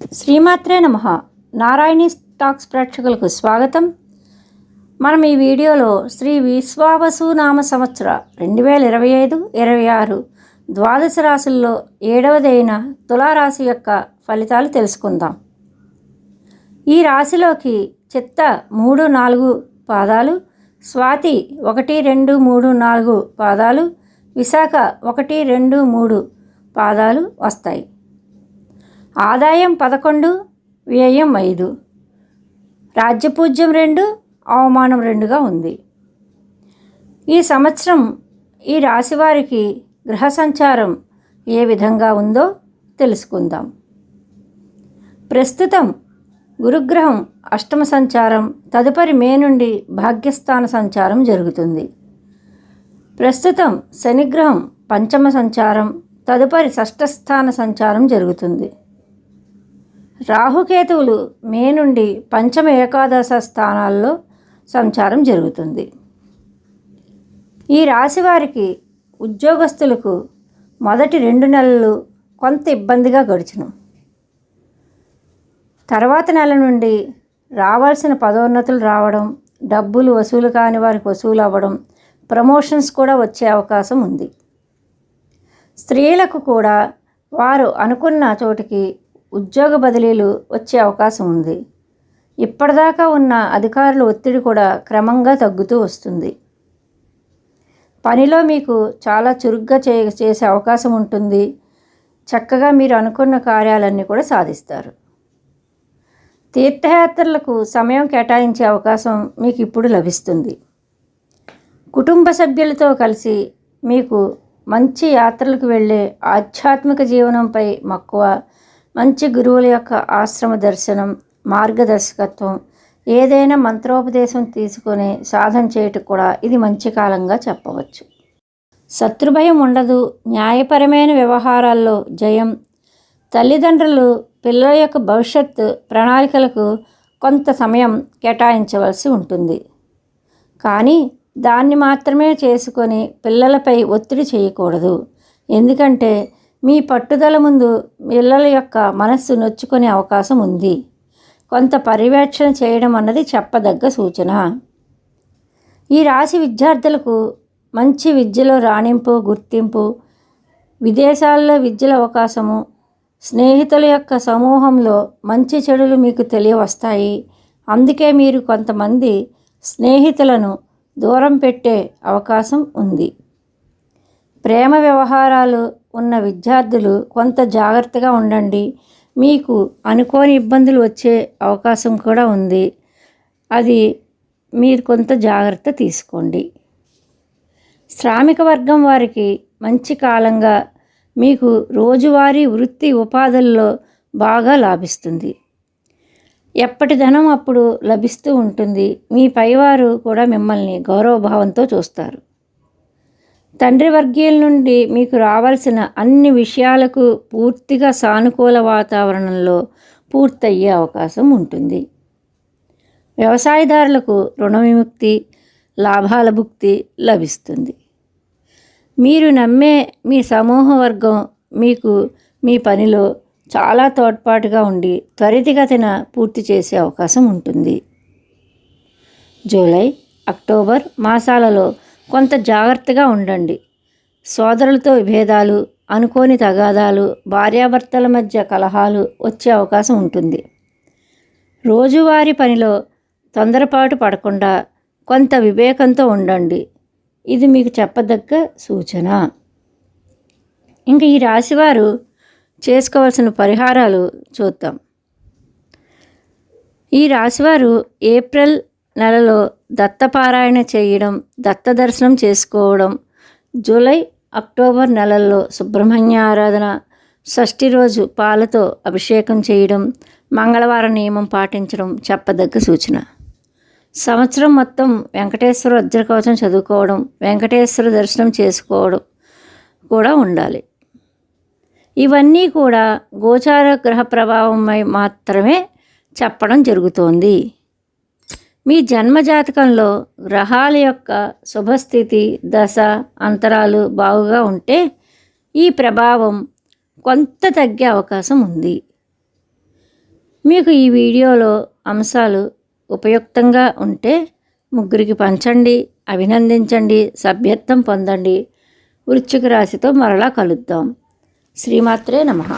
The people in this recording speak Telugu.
శ్రీమాత్రే నమః. నారాయణీ టాక్స్ ప్రేక్షకులకు స్వాగతం. మనం ఈ వీడియోలో శ్రీ విశ్వావసు నామ సంవత్సర 2025-26 ద్వాదశ రాశుల్లో 7వదైన తులారాశి యొక్క ఫలితాలు తెలుసుకుందాం. ఈ రాశిలోకి చిత్త 3-4 పాదాలు, స్వాతి 1-2-3-4 పాదాలు, విశాఖ 1-2-3 పాదాలు వస్తాయి. ఆదాయం 11, వ్యయం 5, రాజ్యపూజ్యం 2, అవమానం 2గా ఉంది. ఈ సంవత్సరం ఈ రాశి వారికి గ్రహ సంచారం ఏ విధంగా ఉందో తెలుసుకుందాం. ప్రస్తుతం గురుగ్రహం అష్టమ సంచారం, తదుపరి మే నుండి భాగ్యస్థాన సంచారం జరుగుతుంది. ప్రస్తుతం శనిగ్రహం పంచమ సంచారం, తదుపరి షష్ఠస్థాన సంచారం జరుగుతుంది. రాహుకేతువులు మే నుండి పంచమ ఏకాదశ స్థానాల్లో సంచారం జరుగుతుంది. ఈ రాశి వారికి ఉద్యోగస్తులకు మొదటి 2 నెలలు కొంత ఇబ్బందిగా గడిచును. తర్వాత నెల నుండి రావాల్సిన పదోన్నతులు రావడం, డబ్బులు వసూలు కాని వారికి వసూలు అవ్వడం, ప్రమోషన్స్ కూడా వచ్చే అవకాశం ఉంది. స్త్రీలకు కూడా వారు అనుకున్న చోటికి ఉద్యోగ బదిలీలు వచ్చే అవకాశం ఉంది. ఇప్పటిదాకా ఉన్న అధికారుల ఒత్తిడి కూడా క్రమంగా తగ్గుతూ వస్తుంది. పనిలో మీకు చాలా చురుగ్గా చేసే అవకాశం ఉంటుంది. చక్కగా మీరు అనుకున్న కార్యాలన్నీ కూడా సాధిస్తారు. తీర్థయాత్రలకు సమయం కేటాయించే అవకాశం మీకు ఇప్పుడు లభిస్తుంది. కుటుంబ సభ్యులతో కలిసి మీకు మంచి యాత్రలకు వెళ్ళే ఆధ్యాత్మిక జీవనంపై మక్కువ, మంచి గురువుల యొక్క ఆశ్రమ దర్శనం, మార్గదర్శకత్వం, ఏదైనా మంత్రోపదేశం తీసుకొని సాధన చేయటం కూడా ఇది మంచి కాలంగా చెప్పవచ్చు. శత్రుభయం ఉండదు. న్యాయపరమైన వ్యవహారాల్లో జయం. తల్లిదండ్రులు పిల్లల యొక్క భవిష్యత్తు ప్రణాళికలకు కొంత సమయం కేటాయించవలసి ఉంటుంది. కానీ దాన్ని మాత్రమే చేసుకొని పిల్లలపై ఒత్తిడి చేయకూడదు. ఎందుకంటే మీ పట్టుదల ముందు పిల్లల యొక్క మనస్సు నొచ్చుకునే అవకాశం ఉంది. కొంత పర్యవేక్షణ చేయడం అన్నది చెప్పదగ్గ సూచన. ఈ రాశి విద్యార్థులకు మంచి విద్యలో రాణింపు, గుర్తింపు, విదేశాల్లో విద్యల అవకాశము, స్నేహితుల యొక్క సమూహంలో మంచి చెడులు మీకు తెలియవస్తాయి. అందుకే మీరు కొంతమంది స్నేహితులను దూరం పెట్టే అవకాశం ఉంది. ప్రేమ వ్యవహారాలు ఉన్న విద్యార్థులు కొంత జాగ్రత్తగా ఉండండి. మీకు అనుకోని ఇబ్బందులు వచ్చే అవకాశం కూడా ఉంది. అది మీరు కొంత జాగ్రత్త తీసుకోండి. శ్రామిక వర్గం వారికి మంచి కాలంగా మీకు రోజువారీ వృత్తి ఉపాధుల్లో బాగా లాభిస్తుంది. ఎప్పటి ధనం అప్పుడు లభిస్తూ ఉంటుంది. మీ పైవారు కూడా మిమ్మల్ని గౌరవభావంతో చూస్తారు. తండ్రి వర్గీయుల నుండి మీకు రావాల్సిన అన్ని విషయాలకు పూర్తిగా సానుకూల వాతావరణంలో పూర్తయ్యే అవకాశం ఉంటుంది. వ్యవసాయదారులకు రుణ విముక్తి, లాభాల భుక్తి లభిస్తుంది. మీరు నమ్మే మీ సమూహ వర్గం మీకు మీ పనిలో చాలా తోడ్పాటుగా ఉండి త్వరితగతిన పూర్తి చేసే అవకాశం ఉంటుంది. జూలై, అక్టోబర్ మాసాలలో కొంత జాగ్రత్తగా ఉండండి. సోదరులతో విభేదాలు, అనుకోని తగాదాలు, భార్యాభర్తల మధ్య కలహాలు వచ్చే అవకాశం ఉంటుంది. రోజువారీ పనిలో తొందరపాటు పడకుండా కొంత వివేకంతో ఉండండి. ఇది మీకు చెప్పదగ్గ సూచన. ఇంకా ఈ రాశివారు చేసుకోవాల్సిన పరిహారాలు చూద్దాం. ఈ రాశివారు ఏప్రిల్ నెలలో దత్తపారాయణ చేయడం, దత్త దర్శనం చేసుకోవడం, జూలై, అక్టోబర్ నెలల్లో సుబ్రహ్మణ్య ఆరాధన, షష్ఠి రోజు పాలతో అభిషేకం చేయడం, మంగళవారం నియమం పాటించడం చెప్పదగ్గ సూచన. సంవత్సరం మొత్తం వెంకటేశ్వర వజ్రకవచం చదువుకోవడం, వెంకటేశ్వర దర్శనం చేసుకోవడం కూడా ఉండాలి. ఇవన్నీ కూడా గోచార గ్రహ ప్రభావమై మాత్రమే చెప్పడం జరుగుతోంది. మీ జన్మజాతకంలో గ్రహాల యొక్క శుభస్థితి, దశ, అంతరాలు బాగుగా ఉంటే ఈ ప్రభావం కొంత తగ్గే అవకాశం ఉంది. మీకు ఈ వీడియోలో అంశాలు ఉపయుక్తంగా ఉంటే ముగ్గురికి పంచండి, అభినందించండి, సభ్యత్వం పొందండి. వృశ్చిక రాశితో మరలా కలుద్దాం. శ్రీమాత్రే నమః.